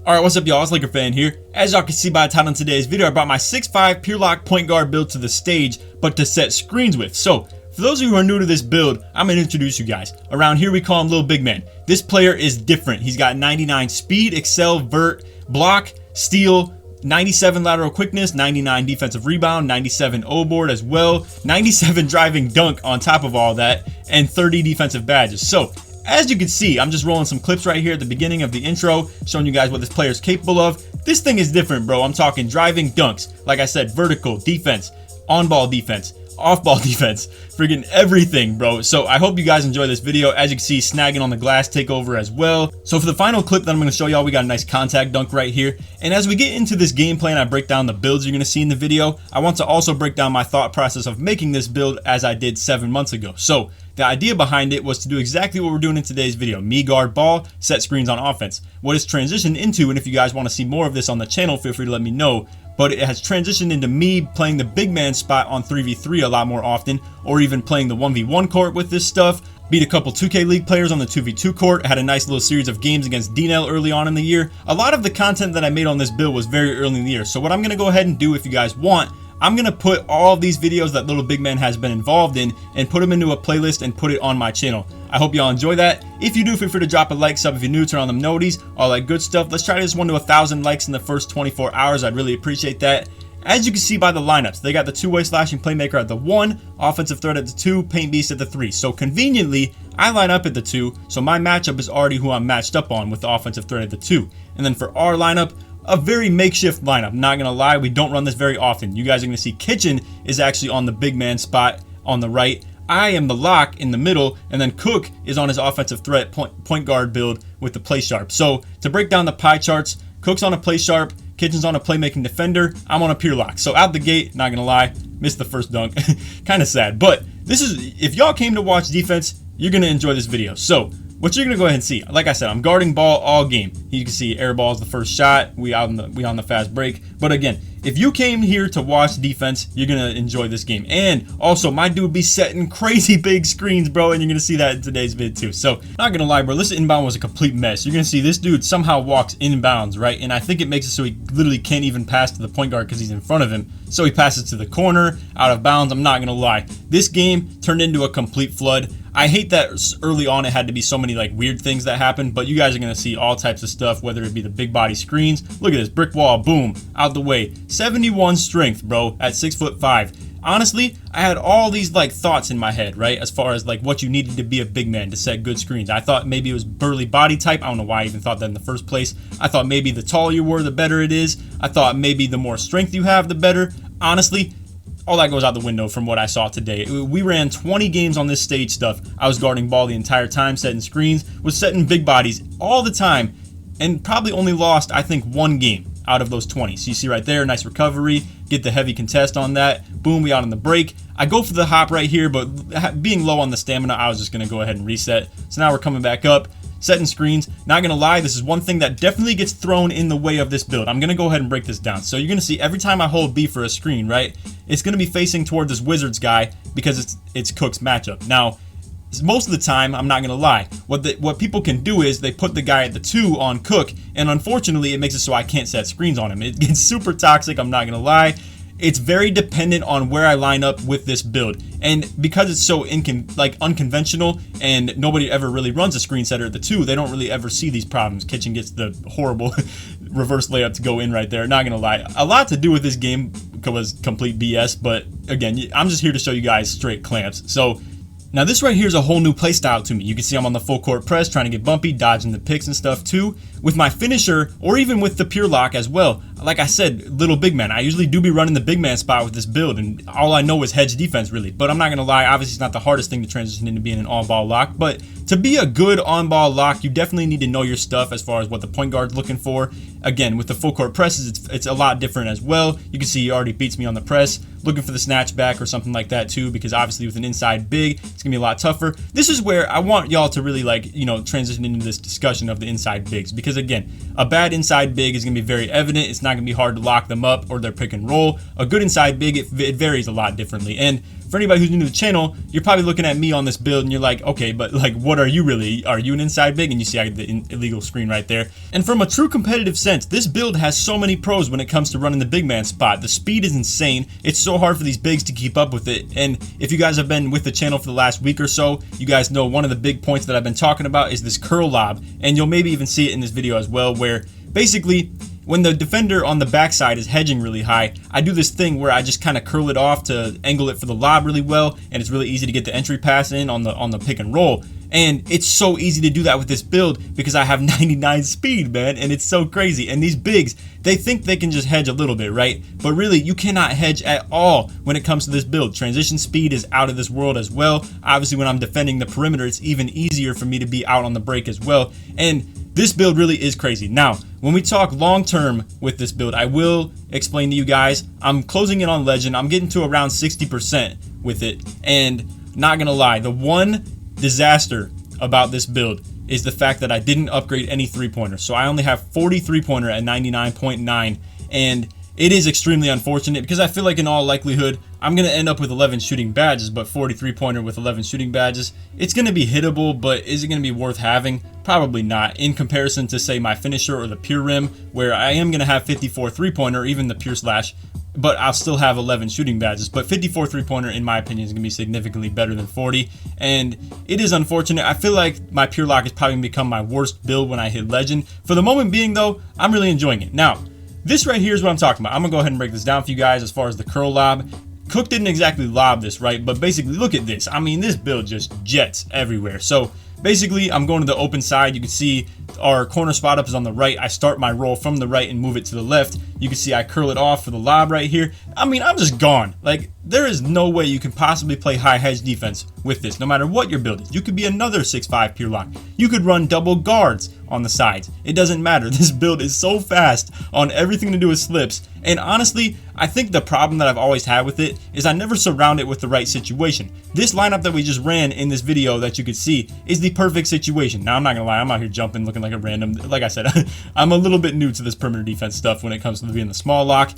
Alright, what's up y'all, it's LakerFan here. As y'all can see by the title in today's video, I brought my 6'5" pure lock point guard build to the stage, but to set screens with. So, for those of you who are new to this build, I'm going to introduce you guys. Around here we call him Little Big Man. This player is different. He's got 99 speed, excel, vert, block, steal, 97 lateral quickness, 99 defensive rebound, 97 O-board as well, 97 driving dunk on top of all that, and 30 defensive badges. So, as you can see, I'm just rolling some clips right here at the beginning of the intro, showing you guys what this player is capable of. This thing is different, bro. I'm talking driving dunks, like I said, vertical defense, on-ball defense, off-ball defense, friggin' everything, bro. So I hope you guys enjoy this video. As you can see, snagging on the glass takeover as well. So for the final clip that I'm going to show y'all, we got a nice contact dunk right here. And as we get into this gameplay and I break down the builds you're going to see in the video, I want to also break down my thought process of making this build as I did 7 months ago. So the idea behind it was to do exactly what we're doing in today's video. Me guard ball, set screens on offense. What it's transitioned into, and if you guys want to see more of this on the channel, feel free to let me know. But it has transitioned into me playing the big man spot on 3v3 a lot more often, or even playing the 1v1 court with this stuff. Beat a couple 2K League players on the 2v2 court, had a nice little series of games against DNL early on in the year. A lot of the content that I made on this build was very early in the year. So what I'm going to go ahead and do, if you guys want, I'm going to put all of these videos that Little Big Man has been involved in and put them into a playlist and put it on my channel. I hope y'all enjoy that. If you do, feel free to drop a like, sub if you're new, turn on them noties, all that good stuff. Let's try this one to 1,000 likes in the first 24 hours. I'd really appreciate that. As you can see by the lineups, they got the two-way slashing playmaker at the 1, offensive threat at the 2, paint beast at the 3. So conveniently, I line up at the 2, so my matchup is already who I'm matched up on with the offensive threat at the 2. And then for our lineup, a very makeshift lineup. Not gonna lie, we don't run this very often. You guys are gonna see Kitchen is actually on the big man spot on the right. I am the lock in the middle, and then Cook is on his offensive threat point guard build with the PLAYSHARP. So to break down the pie charts, Cook's on a PLAYSHARP, Kitchen's on a playmaking defender, I'm on a pure lock. So out the gate, not gonna lie, missed the first dunk. Kind of sad, but this is, if y'all came to watch defense, you're gonna enjoy this video. So what you're gonna go ahead and see, like I said, I'm guarding ball all game. You can see air ball is the first shot. We on the fast break. But again, if you came here to watch defense, you're gonna enjoy this game. And also, my dude be setting crazy big screens, bro, and you're gonna see that in today's vid too. So not gonna lie, bro, this inbound was a complete mess. You're gonna see this dude somehow walks inbounds, right? And I think it makes it so he literally can't even pass to the point guard because he's in front of him. So he passes to the corner, out of bounds. I'm not gonna lie, this game turned into a complete flood. I hate that early on it had to be so many like weird things that happened, but you guys are gonna see all types of stuff, whether it be the big body screens. Look at this brick wall, boom, out the way. 71 strength, bro, at 6'5". Honestly, I had all these like thoughts in my head, right, as far as like what you needed to be a big man to set good screens. I thought maybe it was burly body type. I don't know why I even thought that in the first place. I thought maybe the taller you were, the better it is. I thought maybe the more strength you have, the better. Honestly, all that goes out the window from what I saw today. We ran 20 games on this stage stuff. I was guarding ball the entire time, setting screens, was setting big bodies all the time, and probably only lost, I think, 1 game out of those 20. So you see right there, nice recovery, get the heavy contest on that. Boom, we out on the break. I go for the hop right here, but being low on the stamina, I was just gonna go ahead and reset. So now we're coming back up, setting screens. Not gonna lie, this is one thing that definitely gets thrown in the way of this build. I'm gonna go ahead and break this down. So you're gonna see every time I hold B for a screen, right, it's gonna be facing toward this Wizards guy because it's Cook's matchup. Now, most of the time, I'm not gonna lie, what people can do is they put the guy at the 2 on Cook, and unfortunately it makes it so I can't set screens on him. It gets super toxic, I'm not gonna lie. It's very dependent on where I line up with this build, and because it's so unconventional and nobody ever really runs a screen setter at the 2, they don't really ever see these problems. Kitchen gets the horrible reverse layup to go in right there, not gonna lie. A lot to do with this game was complete BS, but again, I'm just here to show you guys straight clamps. So now this right here is a whole new play style to me. You can see I'm on the full court press, trying to get bumpy, dodging the picks and stuff too. With my finisher, or even with the pure lock as well. Like I said, little big man. I usually do be running the big man spot with this build, and all I know is hedge defense really. But I'm not gonna lie, obviously it's not the hardest thing to transition into being an on-ball lock. But to be a good on-ball lock, you definitely need to know your stuff as far as what the point guard's looking for. Again, with the full court presses, it's a lot different as well. You can see he already beats me on the press. Looking for the snatch back or something like that too, because obviously with an inside big, it's gonna be a lot tougher. This is where I want y'all to really transition into this discussion of the inside bigs, because again, a bad inside big is gonna be very evident. It's not gonna be hard to lock them up or their pick and roll. A good inside big, it varies a lot differently. And for anybody who's new to the channel, you're probably looking at me on this build and you're like, okay, but like, what are you really? Are you an inside big? And you see I get the illegal screen right there. And from a true competitive sense, this build has so many pros when it comes to running the big man spot. The speed is insane. It's so hard for these bigs to keep up with it. And if you guys have been with the channel for the last week or so, you guys know one of the big points that I've been talking about is this curl lob. And you'll maybe even see it in this video as well, where basically when the defender on the backside is hedging really high, I do this thing where I just kind of curl it off to angle it for the lob really well, and it's really easy to get the entry pass in on the pick and roll. And it's so easy to do that with this build because I have 99 speed, man, and it's so crazy. And these bigs, they think they can just hedge a little bit, right? But really, you cannot hedge at all when it comes to this build. Transition speed is out of this world as well. Obviously, when I'm defending the perimeter, it's even easier for me to be out on the break as well. And this build really is crazy. Now, when we talk long-term with this build, I will explain to you guys. I'm closing in on Legend. I'm getting to around 60% with it. And not gonna lie, the one disaster about this build is the fact that I didn't upgrade any three-pointers. So I only have 40 three-pointer at 99.9, and it is extremely unfortunate because I feel like in all likelihood I'm gonna end up with 11 shooting badges, but 40 three-pointer with 11 shooting badges, it's gonna be hittable, but is it gonna be worth having? Probably not, in comparison to say my finisher or the pure rim, where I am gonna have 54 three-pointer, or even the pure slash, but I'll still have 11 shooting badges. But 54 three-pointer, in my opinion, is going to be significantly better than 40. And it is unfortunate. I feel like my pure lock is probably going to become my worst build when I hit Legend. For the moment being, though, I'm really enjoying it. Now, this right here is what I'm talking about. I'm going to go ahead and break this down for you guys as far as the curl lob. Cook didn't exactly lob this, right? But basically, look at this. I mean, this build just jets everywhere. So basically, I'm going to the open side. You can see our corner spot up is on the right. I start my roll from the right and move it to the left. You can see I curl it off for the lob right here. I mean, I'm just gone. Like, there is no way you can possibly play high hedge defense with this, no matter what your build is. You could be another 6'5" pure lock. You could run double guards on the sides. It doesn't matter. This build is so fast on everything to do with slips. And honestly, I think the problem that I've always had with it is I never surround it with the right situation. This lineup that we just ran in this video that you could see is the perfect situation. Now, I'm not gonna lie, I'm out here jumping, looking like a random, like I said, I'm a little bit new to this perimeter defense stuff when it comes to being the small lock.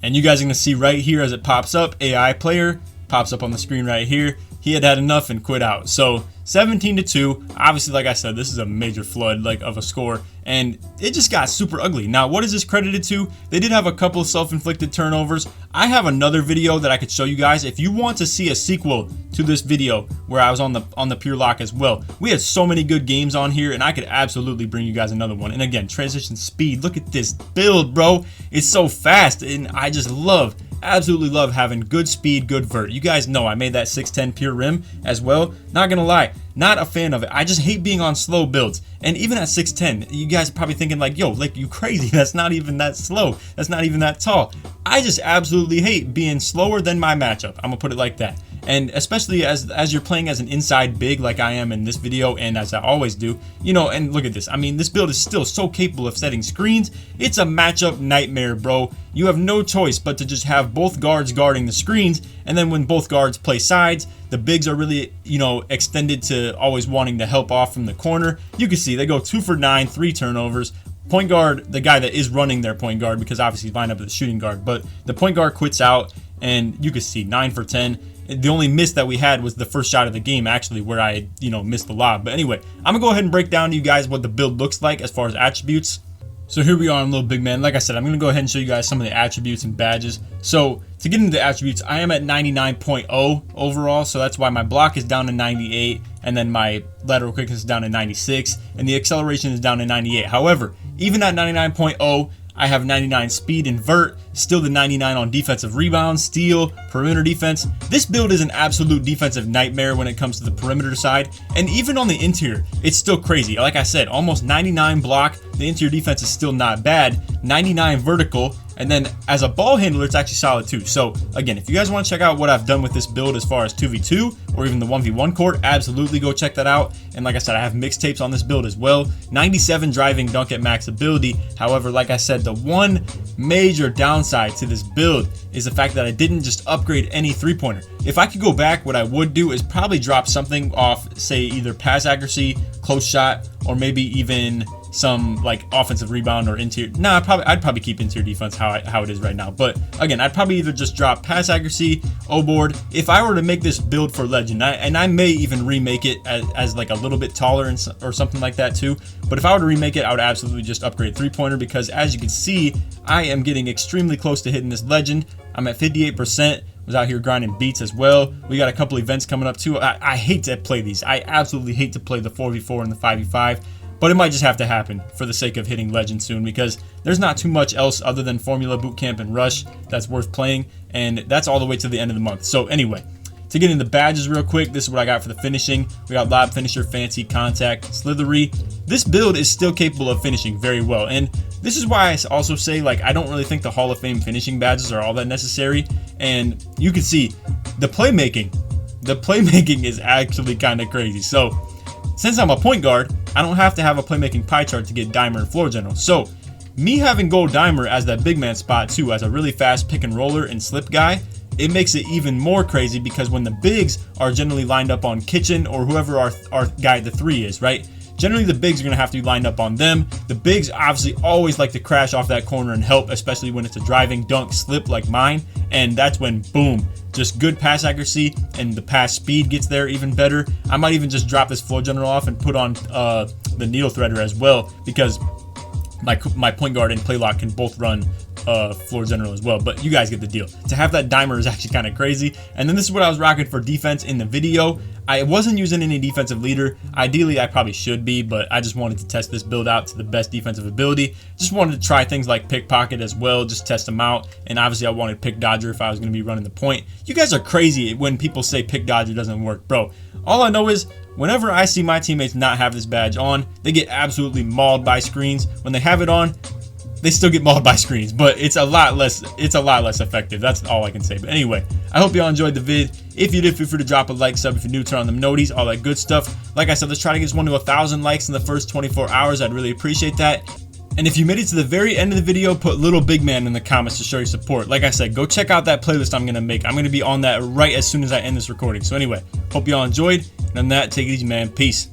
And you guys are gonna see right here as it pops up, AI player, pops up on the screen right here. He had enough and quit out. So 17-2, obviously, like I said, this is a major flood like of a score, and it just got super ugly. Now, what is this credited to? They did have a couple of self-inflicted turnovers. I have another video that I could show you guys if you want to see a sequel to this video where I was on the pure lock as well. We had so many good games on here, and I could absolutely bring you guys another one. And again, transition speed, look at this build, bro. It's so fast, and I just absolutely love having good speed, good vert. You guys know I made that 6'10" pure rim as well. Not gonna lie, not a fan of it. I just hate being on slow builds. And even at 6'10", you guys are probably thinking like, yo, like, you crazy. That's not even that slow. That's not even that tall. I just absolutely hate being slower than my matchup. I'm gonna put it like that. And especially as you're playing as an inside big like I am in this video, and as I always do, you know, and look at this. I mean, this build is still so capable of setting screens. It's a matchup nightmare, bro. You have no choice but to just have both guards guarding the screens, and then when both guards play sides, the bigs are really, you know, extended to always wanting to help off from the corner. You can see they go 2 for 9, 3 turnovers. Point guard, the guy that is running their point guard, because obviously he's lined up as a shooting guard, but the point guard quits out, and you can see 9 for 10. The only miss that we had was the first shot of the game, actually, where I, you know, missed the lob. But anyway, I'm gonna go ahead and break down to you guys what the build looks like as far as attributes. So here we are on Little Big Man. Like I said, I'm gonna go ahead and show you guys some of the attributes and badges. So to get into the attributes, I am at 99.0 overall, so that's why my block is down to 98, and then my lateral quickness is down to 96, and the acceleration is down to 98. However, even at 99.0, I have 99 speed and vert, still the 99 on defensive rebounds, steal, perimeter defense. This build is an absolute defensive nightmare when it comes to the perimeter side, and even on the interior, it's still crazy. Like I said, almost 99 block, the interior defense is still not bad, 99 vertical, and then as a ball handler, it's actually solid too. So again, if you guys want to check out what I've done with this build as far as 2v2 or even the 1v1 court, absolutely go check that out. And like I said, I have mixtapes on this build as well. 97 driving dunk at max ability. However, like I said, the one major downside to this build is the fact that I didn't just upgrade any three-pointer. If I could go back, what I would do is probably drop something off, say either pass accuracy, close shot, or maybe even some like offensive rebound or interior. Nah, I'd probably keep interior defense how it is right now. But again, I'd probably either just drop pass accuracy, O-board. If I were to make this build for legend, and I may even remake it as like a little bit taller or something like that too. But if I were to remake it, I would absolutely just upgrade 3-pointer, because as you can see, I am getting extremely close to hitting this legend. I'm at 58%. Was out here grinding beats as well. We got a couple events coming up too. I hate to play these. I absolutely hate to play the 4v4 and the 5v5, but it might just have to happen for the sake of hitting legend soon, because there's not too much else other than Formula Bootcamp and Rush that's worth playing, and that's all the way to the end of the month. So anyway, to get into badges real quick, this is what I got for the finishing. We got Lob Finisher, Fancy, Contact, Slithery. This build is still capable of finishing very well, and this is why I also say, like, I don't really think the Hall of Fame finishing badges are all that necessary. And you can see the playmaking is actually kind of crazy. So since I'm a point guard, I don't have to have a playmaking pie chart to get Dimer and Floor General. So me having Gold Dimer as that big man spot too, as a really fast pick and roller and slip guy, it makes it even more crazy, because when the bigs are generally lined up on Kitchen or whoever our guy at the 3 is, right? Generally, the bigs are going to have to be lined up on them. The bigs obviously always like to crash off that corner and help, especially when it's a driving dunk slip like mine. And that's when, boom, just good pass accuracy and the pass speed gets there even better. I might even just drop this Floor General off and put on the Needle Threader as well, because my point guard and Playlock can both run Floor General as well. But you guys get the deal. To have that Dimer is actually kind of crazy. And then this is what I was rocking for defense in the video. I wasn't using any defensive leader. Ideally, I probably should be, but I just wanted to test this build out to the best defensive ability. Just wanted to try things like Pickpocket as well, just test them out. And obviously, I wanted Pick Dodger if I was going to be running the point. You guys are crazy when people say Pick Dodger doesn't work, bro. All I know is whenever I see my teammates not have this badge on, they get absolutely mauled by screens. When they have it on, they still get mauled by screens, but it's a lot less effective. That's all I can say. But anyway, I hope y'all enjoyed the vid. If you did, feel free to drop a like, sub if you're new, turn on them noties, all that good stuff. Like I said, let's try to get this one to 1,000 likes in the first 24 hours. I'd really appreciate that. And if you made it to the very end of the video, put Little Big Man in the comments to show your support. Like I said, go check out that playlist I'm going to make. I'm going to be on that right as soon as I end this recording. So anyway, hope y'all enjoyed. And on that, take it easy, man. Peace.